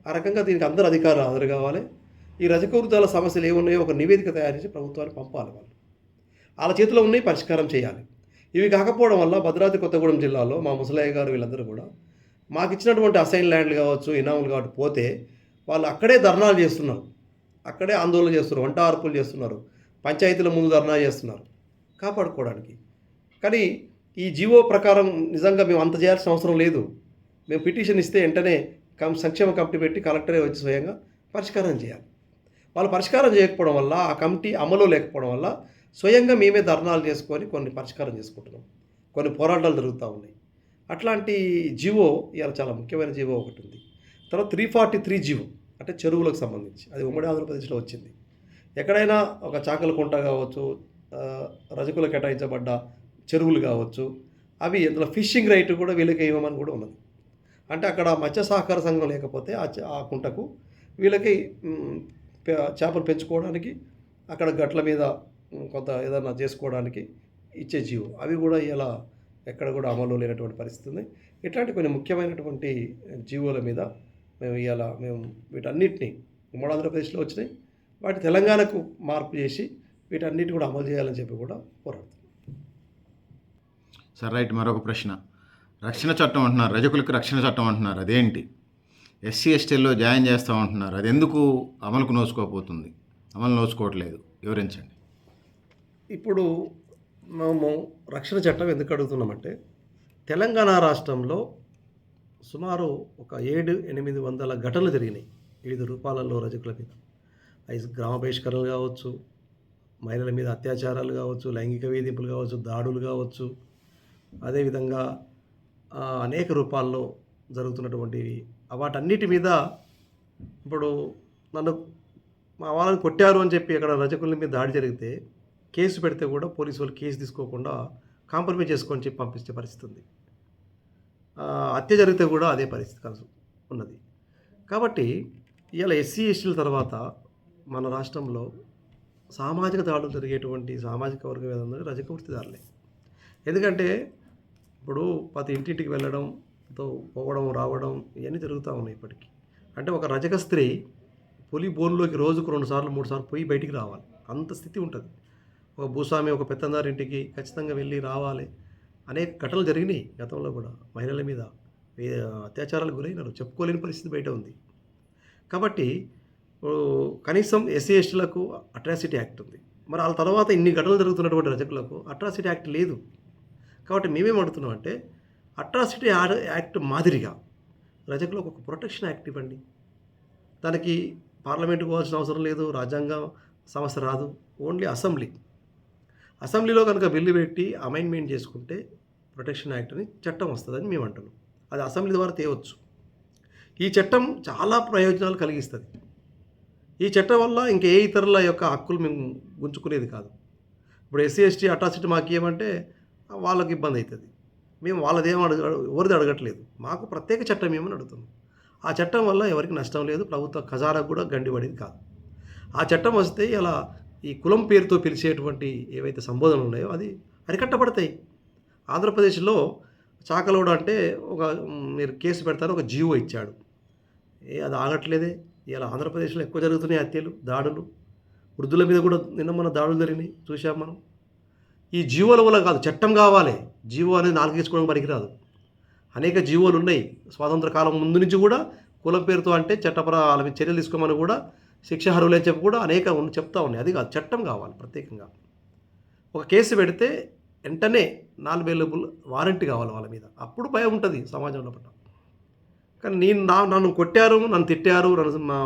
ఆ రకంగా దీనికి అందరు అధికారులు హాజరు కావాలి. ఈ రజక వృత్తాల సమస్యలు ఏమున్నాయో ఒక నివేదిక తయారు చేసి ప్రభుత్వానికి పంపాలి. వాళ్ళ చేతిలో ఉన్నాయి, పరిష్కారం చేయాలి. ఇవి కాకపోవడం వల్ల భద్రాద్రి కొత్తగూడెం జిల్లాలో మా ముసలయ్య గారు వీళ్ళందరూ కూడా మాకు ఇచ్చినటువంటి అసైన్ ల్యాండ్లు కావచ్చు, ఇనాములు కాబట్టి పోతే వాళ్ళు అక్కడే ధర్నాలు చేస్తున్నారు, అక్కడే ఆందోళన చేస్తున్నారు, వంట ఆర్పులు చేస్తున్నారు, పంచాయతీల ముందు ధర్నా చేస్తున్నారు కాపాడుకోవడానికి. కానీ ఈ జీవో ప్రకారం నిజంగా మేము అంత చేయాల్సిన అవసరం లేదు. మేము పిటిషన్ ఇస్తే వెంటనే సంక్షేమ కమిటీ పెట్టి కలెక్టరే వచ్చి స్వయంగా పరిష్కారం చేయాలి. వాళ్ళు పరిష్కారం చేయకపోవడం వల్ల, ఆ కమిటీ అమలు లేకపోవడం వల్ల స్వయంగా మేమే ధర్నాలు చేసుకొని కొన్ని పరిష్కారం చేసుకుంటున్నాం, కొన్ని పోరాటాలు జరుగుతూ ఉన్నాయి. అట్లాంటి జీవో ఇవాళ చాలా ముఖ్యమైన జీవో ఒకటి ఉంది. తర్వాత 343 జీవో, అంటే చెరువులకు సంబంధించి, అది ఉమ్మడి ఆంధ్రప్రదేశ్లో వచ్చింది. ఎక్కడైనా ఒక చాకల కుంట కావచ్చు, రజకులు కేటాయించబడ్డ చెరువులు కావచ్చు, అవి ఇందులో ఫిషింగ్ రైట్ కూడా వీళ్ళకి ఇవ్వమని కూడా ఉన్నది. అంటే అక్కడ మత్స్య సహకార సంఘం లేకపోతే ఆ కుంటకు వీళ్ళకి చేపలు పెంచుకోవడానికి, అక్కడ గట్ల మీద కొంత ఏదైనా చేసుకోవడానికి ఇచ్చే జీవో, అవి కూడా ఇలా ఎక్కడ కూడా అమలు లేనటువంటి పరిస్థితి ఉంది. ఇట్లాంటి కొన్ని ముఖ్యమైనటువంటి జీవోల మీద మేము వీటన్నిటిని ఉమ్మడి ఆంధ్రప్రదేశ్లో వచ్చినాయి, వాటి తెలంగాణకు మార్పు చేసి వీటన్నిటి కూడా అమలు చేయాలని చెప్పి కూడా పోరాడుతున్నాం. సరే, రైట్. మరొక ప్రశ్న, రక్షణ చట్టం అంటున్నారు, రజకులకు రక్షణ చట్టం అంటున్నారు, అదేంటి? ఎస్సీ ఎస్టీల్లో జాయిన్ చేస్తామంటున్నారు, అది ఎందుకు అమలుకు నోచుకోకపోతుంది, అమలు నోచుకోవట్లేదు, వివరించండి. ఇప్పుడు మేము రక్షణ చట్టం ఎందుకు అడుగుతున్నామంటే, తెలంగాణ రాష్ట్రంలో సుమారు ఒక 700-800 ఘటనలు జరిగినాయి వివిధ రూపాలలో రజకుల మీద. అవి గ్రామ బహిష్కరణలు కావచ్చు, మహిళల మీద అత్యాచారాలు కావచ్చు, లైంగిక వేధింపులు కావచ్చు, దాడులు కావచ్చు, అదేవిధంగా అనేక రూపాల్లో జరుగుతున్నటువంటివి. వాటన్నిటి మీద ఇప్పుడు నన్ను మా వాళ్ళని కొట్టారు అని చెప్పి అక్కడ రజకుల మీద దాడి జరిగితే కేసు పెడితే కూడా పోలీసు వాళ్ళు కేసు తీసుకోకుండా కాంప్రమైజ్ చేసుకొని చెప్పి పంపించే పరిస్థితి ఉంది. హత్య జరిగితే కూడా అదే పరిస్థితి కలిసి ఉన్నది. కాబట్టి ఇవాళ ఎస్సీ ఎస్టీల తర్వాత మన రాష్ట్రంలో సామాజిక దాడులు జరిగేటువంటి సామాజిక వర్గం ఏదన్నా రజక వృత్తిదారులే. ఎందుకంటే ఇప్పుడు ప్రతి ఇంటింటికి వెళ్ళడం, పోవడం రావడం ఇవన్నీ జరుగుతూ ఉన్నాయి ఇప్పటికీ. అంటే ఒక రజక స్త్రీ పులి బోన్లోకి రోజుకు 2 సార్లు 3 సార్లు పోయి బయటికి రావాలి. అంత స్థితి ఉంటుంది. ఒక భూస్వామి ఒక పెత్తందారి ఇంటికి ఖచ్చితంగా వెళ్ళి రావాలి. అనేక ఘటనలు జరిగినాయి గతంలో కూడా. మహిళల మీద అత్యాచారాలకు గురైనారు. చెప్పుకోలేని పరిస్థితి బయట ఉంది. కాబట్టి కనీసం ఎస్సీ ఎస్టీలకు అట్రాసిటీ యాక్ట్ ఉంది. మరి వాళ్ళ తర్వాత ఇన్ని ఘటనలు జరుగుతున్నటువంటి రజకులకు అట్రాసిటీ యాక్ట్ లేదు. కాబట్టి మేమేం అడుగుతున్నాం అంటే అట్రాసిటీ యాక్ట్ మాదిరిగా రజకులకు ఒక ప్రొటెక్షన్ యాక్ట్ ఇవ్వండి. దానికి పార్లమెంట్కి పోవాల్సిన అవసరం లేదు, రాజ్యాంగ సమస్య రాదు, ఓన్లీ అసెంబ్లీలో కనుక బిల్లు పెట్టి అమైండ్మెంట్ చేసుకుంటే ప్రొటెక్షన్ యాక్ట్ అని చట్టం వస్తుందని మేము అంటున్నాం. అది అసెంబ్లీ ద్వారా తేవచ్చు. ఈ చట్టం చాలా ప్రయోజనాలు కలిగిస్తుంది. ఈ చట్టం వల్ల ఇంకే ఇతరుల యొక్క హక్కులు మేము గుంజుకునేది కాదు. ఇప్పుడు ఎస్సీ ఎస్టీ అట్రాసిటీ మాకు ఏమంటే వాళ్ళకి ఇబ్బంది అవుతుంది. మేము వాళ్ళదేం ఎవరిది అడగట్లేదు, మాకు ప్రత్యేక చట్టం ఏమని అడుగుతున్నాం. ఆ చట్టం వల్ల ఎవరికి నష్టం లేదు, ప్రభుత్వ ఖజానా కూడా గండిపడేది కాదు. ఆ చట్టం వస్తే ఇలా ఈ కులం పేరుతో పిలిచేటువంటి ఏవైతే సంబోధనలు ఉన్నాయో అది అరికట్టబడతాయి. ఆంధ్రప్రదేశ్లో చాకలోడ అంటే ఒక మీరు కేసు పెడతారు, ఒక జీవో ఇచ్చాడు. అది ఆగట్లేదే. ఇలా ఆంధ్రప్రదేశ్లో ఎక్కువ జరుగుతున్నాయి హత్యలు, దాడులు. వృద్ధుల మీద కూడా నిన్న మన దాడులు జరిగినాయి, చూసాం మనం. ఈ జీవోల వల్ల కాదు, చట్టం కావాలి. జీవో అనేది నాలుగేసుకోవడం పనికిరాదు. అనేక జీవోలు ఉన్నాయి. స్వాతంత్ర కాలం ముందు నుంచి కూడా కులం పేరుతో అంటే వాళ్ళ మీద చర్యలు తీసుకోమని కూడా శిక్షార్హులు అని చెప్పి కూడా అనేక చెప్తా ఉన్నాయి. అది కాదు, చట్టం కావాలి ప్రత్యేకంగా. ఒక కేసు పెడితే వెంటనే అవైలబుల్ వారంటీ కావాలి వాళ్ళ మీద. అప్పుడు భయం ఉంటుంది సమాజంలో పట్ల. కానీ నన్ను కొట్టారు, నన్ను తిట్టారు, మా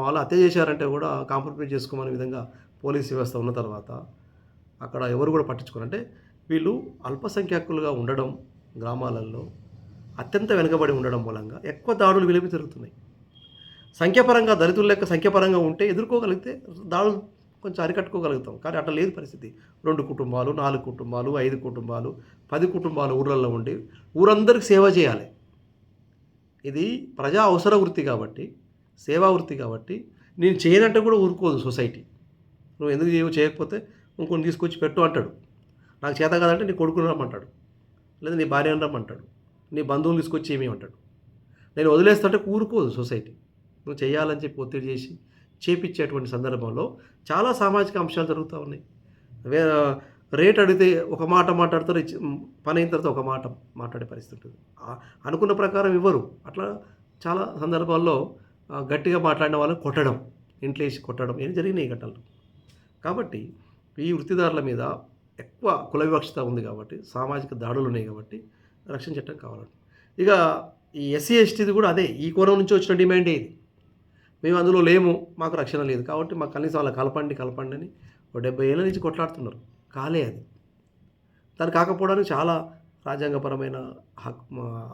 వాళ్ళు హత్య చేశారంటే కూడా కాంప్రమైజ్ చేసుకోమనే విధంగా పోలీస్ వ్యవస్థ ఉన్న తర్వాత అక్కడ ఎవరు కూడా పట్టించుకోరు. అంటే వీళ్ళు అల్పసంఖ్యాకులుగా ఉండడం, గ్రామాలలో అత్యంత వెనుకబడి ఉండడం మూలంగా ఎక్కువ దాడులు విలువ జరుగుతున్నాయి. సంఖ్యాపరంగా దళితుల లెక్క సంఖ్యాపరంగా ఉంటే ఎదుర్కోగలిగితే దాడులు కొంచెం అరికట్టుకోగలుగుతాం. కానీ అట్లా లేదు పరిస్థితి. 2 కుటుంబాలు, 4 కుటుంబాలు, 5 కుటుంబాలు, 10 కుటుంబాలు ఊళ్ళల్లో ఉండి ఊరందరికి సేవ చేయాలి. ఇది ప్రజా అవసర వృత్తి కాబట్టి, సేవా వృత్తి కాబట్టి నేను చేయనంటే కూడా ఊరుకోదు సొసైటీ. నువ్వు ఎందుకు చేయకపోతే ఇంకొని తీసుకొచ్చి పెట్టు అంటాడు. నాకు చేత కాదంటే నీ కొడుకుని రమ్మంటాడు, లేదా నీ భార్యను రమ్మంటాడు, నీ బంధువులు తీసుకొచ్చి ఏమీ అంటాడు. నేను వదిలేస్తుంటే ఊరుకోదు సొసైటీ. నువ్వు చేయాలని చెప్పి ఒత్తిడి చేసి చేపించేటువంటి సందర్భంలో చాలా సామాజిక అంశాలు జరుగుతూ ఉన్నాయి. రేట్ అడిగితే ఒక మాట మాట్లాడతారు, పని అయిన తర్వాత ఒక మాట మాట్లాడే పరిస్థితి ఉంటుంది. అనుకున్న ప్రకారం ఇవ్వరు. అట్లా చాలా సందర్భాల్లో గట్టిగా మాట్లాడిన వాళ్ళని కొట్టడం, ఇంట్లో వేసి కొట్టడం ఏం జరిగినాయి ఘటనలు. కాబట్టి ఈ వృత్తిదారుల మీద ఎక్కువ కుల వివక్షత ఉంది కాబట్టి, సామాజిక దాడులు ఉన్నాయి కాబట్టి రక్షణ చట్టం కావాలండి. ఇక ఈ ఎస్సీ ఎస్టీది కూడా అదే, ఈ కోణం నుంచి వచ్చిన డిమాండే ఇది. మేము అందులో లేము, మాకు రక్షణ లేదు కాబట్టి మాకు కనీసం వాళ్ళ కలపండి అని 70 ఏళ్ళ నుంచి కొట్లాడుతున్నారు. కాలే అది. దాన్ని కాకపోవడానికి చాలా రాజ్యాంగపరమైన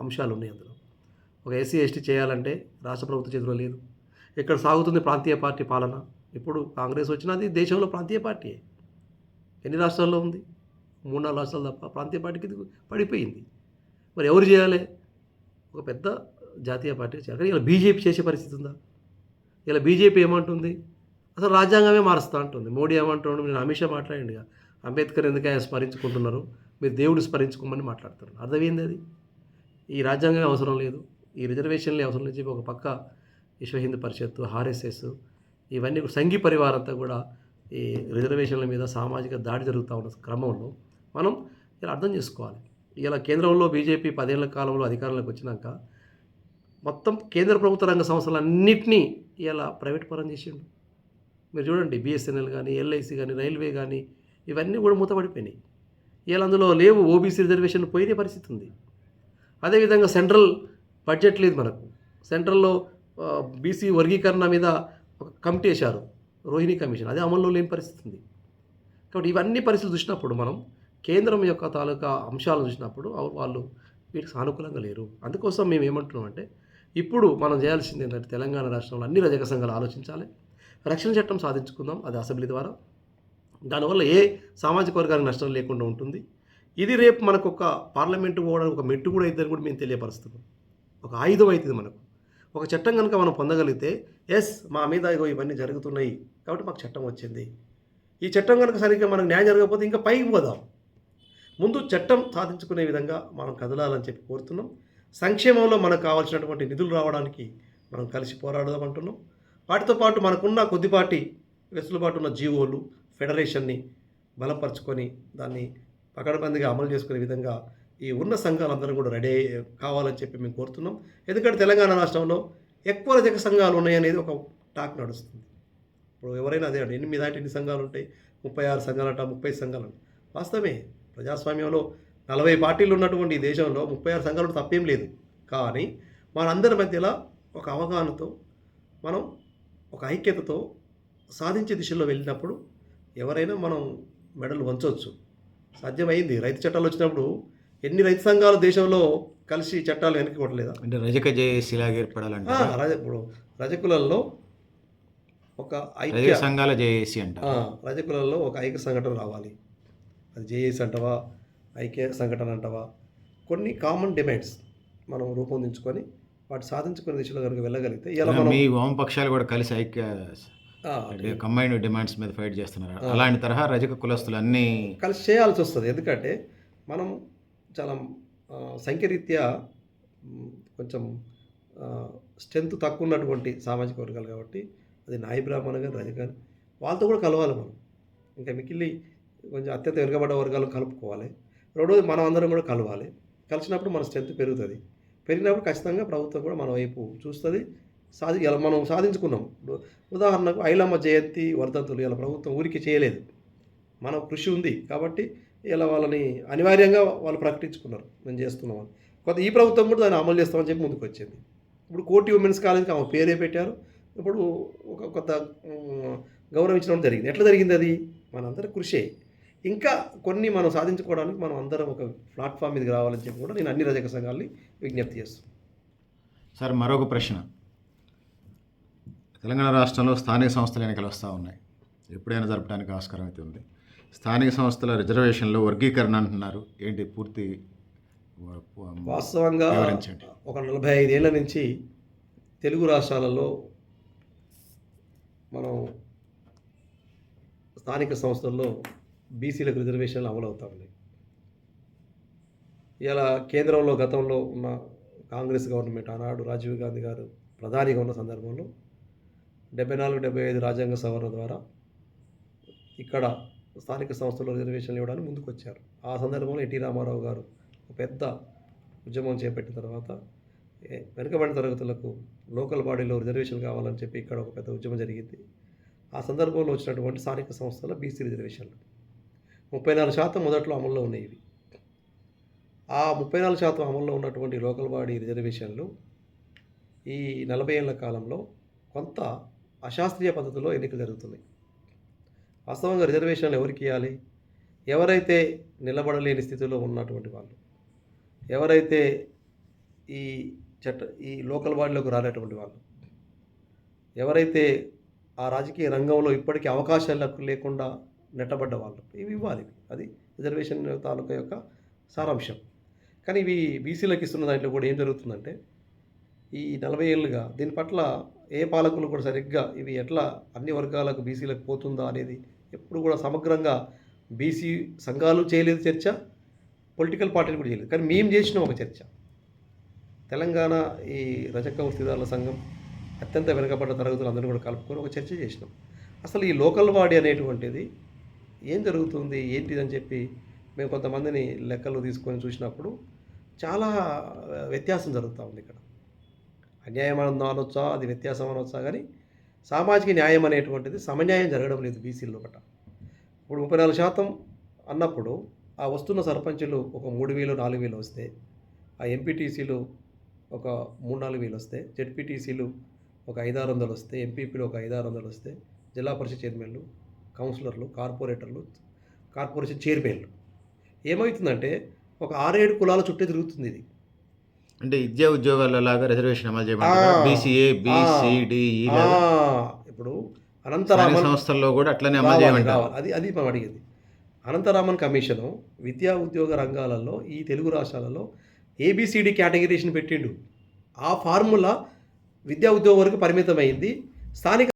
అంశాలు ఉన్నాయి అందులో. ఒక ఎస్సీ ఎస్టీ చేయాలంటే రాష్ట్ర ప్రభుత్వ చేతిలో లేదు. ఇక్కడ సాగుతుంది ప్రాంతీయ పార్టీ పాలన. ఇప్పుడు కాంగ్రెస్ వచ్చినది దేశంలో ప్రాంతీయ పార్టీ. ఎన్ని రాష్ట్రాల్లో ఉంది? 3-4 రాష్ట్రాలు తప్ప ప్రాంతీయ పార్టీకి పడిపోయింది. మరి ఎవరు చేయాలి? ఒక పెద్ద జాతీయ పార్టీ చేయాలి. కానీ ఇలా బీజేపీ చేసే పరిస్థితి ఉందా? ఇలా బీజేపీ ఏమంటుంది? అసలు రాజ్యాంగమే మారుస్తూ ఉంటుంది. మోడీ ఏమంటున్నాడు? నేను అమిత్ షా మాట్లాడండిగా, అంబేద్కర్ ఎందుకు ఆయన స్మరించుకుంటున్నారు, మీరు దేవుడు స్మరించుకోమని మాట్లాడుతున్నారు. అర్థమైంది అది. ఈ రాజ్యాంగమే అవసరం లేదు, ఈ రిజర్వేషన్లే అవసరం లేదు చెప్పి ఒక పక్క విశ్వ హిందూ పరిషత్తు, ఆర్ఎస్ఎస్ ఇవన్నీ సంఘీ పరివారంతా కూడా ఈ రిజర్వేషన్ల మీద సామాజిక దాడి జరుగుతూ ఉన్న క్రమంలో మనం ఇలా అర్థం చేసుకోవాలి. ఇలా కేంద్రంలో బీజేపీ 10 ఏళ్ల కాలంలో అధికారంలోకి వచ్చినాక మొత్తం కేంద్ర ప్రభుత్వ రంగ సంస్థలన్నింటినీ ఇలా ప్రైవేట్ పరం చేసిండు. మీరు చూడండి, బిఎస్ఎన్ఎల్ కానీ, ఎల్ఐసి కానీ, రైల్వే కానీ ఇవన్నీ కూడా మూతపడిపోయినాయి. ఇలా అందులో లేవు. ఓబీసీ రిజర్వేషన్లు పోయిన పరిస్థితి ఉంది. అదేవిధంగా సెంట్రల్ బడ్జెట్ లేదు మనకు. సెంట్రల్లో బీసీ వర్గీకరణ మీద ఒక కమిటీ వేశారు, రోహిణి కమిషన్, అదే అమల్లో లేని పరిస్థితి ఉంది. కాబట్టి ఇవన్నీ పరిస్థితులు చూసినప్పుడు మనం కేంద్రం యొక్క తాలూకా అంశాలను చూసినప్పుడు వాళ్ళు వీటికి సానుకూలంగా లేరు. అందుకోసం మేము ఏమంటున్నామంటే ఇప్పుడు మనం చేయాల్సింది ఏంటంటే తెలంగాణ రాష్ట్రంలో అన్ని రజక సంఘాలు ఆలోచించాలి. రక్షణ చట్టం సాధించుకుందాం, అది అసెంబ్లీ ద్వారా. దానివల్ల ఏ సామాజిక వర్గానికి నష్టం లేకుండా ఉంటుంది. ఇది రేపు మనకు ఒక పార్లమెంటు పోవడానికి ఒక మెట్టు కూడా ఇద్దరు కూడా మేము తెలియపరుస్తున్నాం. ఒక ఆయుధం అవుతుంది మనకు. ఒక చట్టం కనుక మనం పొందగలిగితే మా మీద ఇవన్నీ జరుగుతున్నాయి కాబట్టి మాకు చట్టం వచ్చింది. ఈ చట్టం కనుక సరిగ్గా మనకు న్యాయం జరగకపోతే ఇంకా పైకి పోదాం. ముందు చట్టం సాధించుకునే విధంగా మనం కదలాలని చెప్పి కోరుతున్నాం. సంక్షేమంలో మనకు కావాల్సినటువంటి నిధులు రావడానికి మనం కలిసి పోరాడదాం అంటున్నాం. వాటితో పాటు మనకున్న కొద్దిపాటి వెసులుబాటు ఉన్న జీవోలు ఫెడరేషన్ని బలపరుచుకొని దాన్ని పకడ్బందీగా అమలు చేసుకునే విధంగా ఈ ఉన్న సంఘాలందరం కూడా రెడీ కావాలని చెప్పి మేము కోరుతున్నాం. ఎందుకంటే తెలంగాణ రాష్ట్రంలో ఎక్కువ రజక సంఘాలు ఉన్నాయనేది ఒక టాక్ నడుస్తుంది. ఇప్పుడు ఎవరైనా అదే 8 దాటి ఎన్ని సంఘాలు ఉంటాయి, 36 సంఘాలంట, 30 సంఘాలు. వాస్తవమే, ప్రజాస్వామ్యంలో 40 పార్టీలు ఉన్నటువంటి ఈ దేశంలో 36 సంఘాలు తప్పేం లేదు. కానీ మనందరి మధ్యలో ఒక అవగాహనతో మనం ఒక ఐక్యతతో సాధించే దిశలో వెళ్ళినప్పుడు ఎవరైనా మనం మెడలు వంచవచ్చు. సాధ్యమైంది. రైతు చట్టాలు వచ్చినప్పుడు ఎన్ని రైతు సంఘాలు దేశంలో కలిసి చట్టాలు వెనక్కి కొట్టలేదా? అంటే రజక జేఏసీ లాగా ఏర్పడాలంటే ఇప్పుడు రజకులలో ఒక రజక ఐక్య సంఘాల జేఏసీ అంట. రజకులలో ఒక ఐక్య సంఘటన రావాలి. అది జేఏసీ అంటవా, ఐక్య సంఘటన అంటవా, కొన్ని కామన్ డిమాండ్స్ మనం రూపొందించుకొని వాటి సాధించుకునే దిశలో కనుక వెళ్ళగలిగితే ఇలా మనం మీ వామపక్షాలు కూడా కలిసి ఐక్య కంబైన్డ్ డిమాండ్స్ మీద ఫైట్ చేస్తున్నారు. అలాంటి తరహా రజక కులస్తులు అన్నీ కలిసి చేయాల్సి వస్తుంది. ఎందుకంటే మనం చాలా సంఖ్యరీత్యా కొంచెం స్ట్రెంత్ తక్కువ ఉన్నటువంటి సామాజిక వర్గాలు కాబట్టి అది నాయి బ్రాహ్మణ కానీ రజ కానీ వాళ్ళతో కూడా కలవాలి మనం. ఇంకా మిగిలి కొంచెం అత్యంత వెనుకబడ్డ వర్గాలు కలుపుకోవాలి. రెండోది మనం అందరం కూడా కలవాలి. కలిసినప్పుడు మన స్ట్రెంత్ పెరుగుతుంది. పెరిగినప్పుడు ఖచ్చితంగా ప్రభుత్వం కూడా మన వైపు చూస్తుంది. ఇలా మనం సాధించుకున్నాం. ఉదాహరణకు ఐలమ్మ జయంతి వర్ధంతులు ఇలా ప్రభుత్వం ఊరికి చేయలేదు. మన కృషి ఉంది కాబట్టి ఇలా వాళ్ళని అనివార్యంగా వాళ్ళు ప్రకటించుకున్నారు, మేము చేస్తున్నామని. కొత్త ఈ ప్రభుత్వం కూడా దాన్ని అమలు చేస్తామని చెప్పి ముందుకు వచ్చింది. ఇప్పుడు కోటి ఉమెన్స్ కాలేజ్కి ఆమె పేరే పెట్టారు. ఇప్పుడు ఒక కొత్త గౌరవించడం జరిగింది. ఎట్లా జరిగింది? అది మనందరి కృషి. ఇంకా కొన్ని మనం సాధించుకోవడానికి మనం అందరం ఒక ప్లాట్ఫామ్ మీదకి రావాలని చెప్పి కూడా నేను అన్ని రజక సంఘాలని విజ్ఞప్తి చేస్తున్నాను. సార్, మరొక ప్రశ్న. తెలంగాణ రాష్ట్రంలో స్థానిక సంస్థల ఎన్నికలు వస్తూ ఉన్నాయి. ఎప్పుడైనా జరపడానికి ఆస్కారం అయితే ఉంది. స్థానిక సంస్థల రిజర్వేషన్లో వర్గీకరణ అంటున్నారు. ఏంటి పూర్తి వాస్తవంగా వివరించండి. ఒక 45 ఏళ్ల నుంచి తెలుగు రాష్ట్రాలలో మనం స్థానిక సంస్థల్లో బీసీలకు రిజర్వేషన్లు అమలు అవుతూ ఉన్నాయి. ఇలా కేంద్రంలో గతంలో ఉన్న కాంగ్రెస్ గవర్నమెంట్ ఆనాడు రాజీవ్ గాంధీ గారు ప్రధానిగా ఉన్న సందర్భంలో 74-75 రాజ్యాంగ సవరణ ద్వారా ఇక్కడ స్థానిక సంస్థల్లో రిజర్వేషన్లు ఇవ్వడానికి ముందుకు వచ్చారు. ఆ సందర్భంలో ఎన్టీ రామారావు గారు ఒక పెద్ద ఉద్యమం చేపట్టిన తర్వాత వెనుకబడిన తరగతులకు లోకల్ బాడీలో రిజర్వేషన్ కావాలని చెప్పి ఇక్కడ ఒక పెద్ద ఉద్యమం జరిగింది. ఆ సందర్భంలో వచ్చినటువంటి స్థానిక సంస్థల బీసీ రిజర్వేషన్లు 34% మొదట్లో అమల్లో ఉన్నాయి. ఇవి ఆ 34% అమల్లో ఉన్నటువంటి లోకల్ బాడీ రిజర్వేషన్లు ఈ 40 ఏళ్ల కాలంలో కొంత అశాస్త్రీయ పద్ధతిలో ఎన్నికలు జరుగుతున్నాయి. వాస్తవంగా రిజర్వేషన్లు ఎవరికి ఇవ్వాలి? ఎవరైతే నిలబడలేని స్థితిలో ఉన్నటువంటి వాళ్ళు, ఎవరైతే ఈ లోకల్ బాడీలోకి రాలేటువంటి వాళ్ళు, ఎవరైతే ఆ రాజకీయ రంగంలో ఇప్పటికీ అవకాశాలకు లేకుండా నెట్టబడ్డ వాళ్ళు, ఇవి ఇవ్వాలి. అది రిజర్వేషన్ తాలూకా యొక్క సారాంశం. కానీ ఇవి బీసీలకు ఇస్తున్న దాంట్లో కూడా ఏం జరుగుతుందంటే ఈ 40 ఏళ్ళుగా దీని పట్ల ఏ పాలకులు కూడా సరిగ్గా ఇవి ఎట్లా అన్ని వర్గాలకు బీసీలకు పోతుందా అనేది ఎప్పుడు కూడా సమగ్రంగా బీసీ సంఘాలు చేయలేదు చర్చ, పొలిటికల్ పార్టీలు కూడా చేయలేదు. కానీ మేము చేసిన ఒక చర్చ, తెలంగాణ ఈ రజక వృత్తిదారుల సంఘం అత్యంత వెనుకబడ్డ తరగతులు అందరూ కూడా కలుపుకొని ఒక చర్చ చేసినాం. అసలు ఈ లోకల్ బాడీ అనేటువంటిది ఏం జరుగుతుంది ఏంటిదని చెప్పి మేము కొంతమందిని లెక్కలు తీసుకొని చూసినప్పుడు చాలా వ్యత్యాసం జరుగుతూ ఉంది. ఇక్కడ అన్యాయం అనొచ్చా, అది వ్యత్యాసం అనొచ్చా, కానీ సామాజిక న్యాయం అనేటువంటిది సమన్యాయం జరగడం లేదు బీసీల్లో ఒకట. ఇప్పుడు 34% అన్నప్పుడు ఆ వస్తున్న సర్పంచులు ఒక 3,000 4,000 వస్తే, ఆ ఎంపీటీసీలు ఒక 3-4 వేలు వస్తే, జెడ్పీటీసీలు ఒక 500-600 వస్తే, ఎంపీపీలు ఒక 500-600 వస్తే, జిల్లా పరిషత్ చైర్మన్లు, కౌన్సిలర్లు, కార్పొరేటర్లు, కార్పొరేషన్ చైర్మన్లు, ఏమవుతుందంటే ఒక 6-7 కులాల చుట్టే తిరుగుతుంది ఇది. అంటే విద్యా ఉద్యోగాల లాగా రిజర్వేషన్ అమలు చేయమంటారు. బీసీఏ, బీసీడీ ఇప్పుడు అనంతరామన్ సంస్థల్లో కూడా అట్లనే అమలు చేయమంటారు. అది మనం అడిగేది. అనంతరామన్ కమిషను విద్యా ఉద్యోగ రంగాలలో ఈ తెలుగు రాష్ట్రాలలో ఏబిసిడి కేటగిరీషన్ పెట్టిండు. ఆ ఫార్ములా విద్యా ఉద్యోగం వరకు పరిమితమైంది. స్థానిక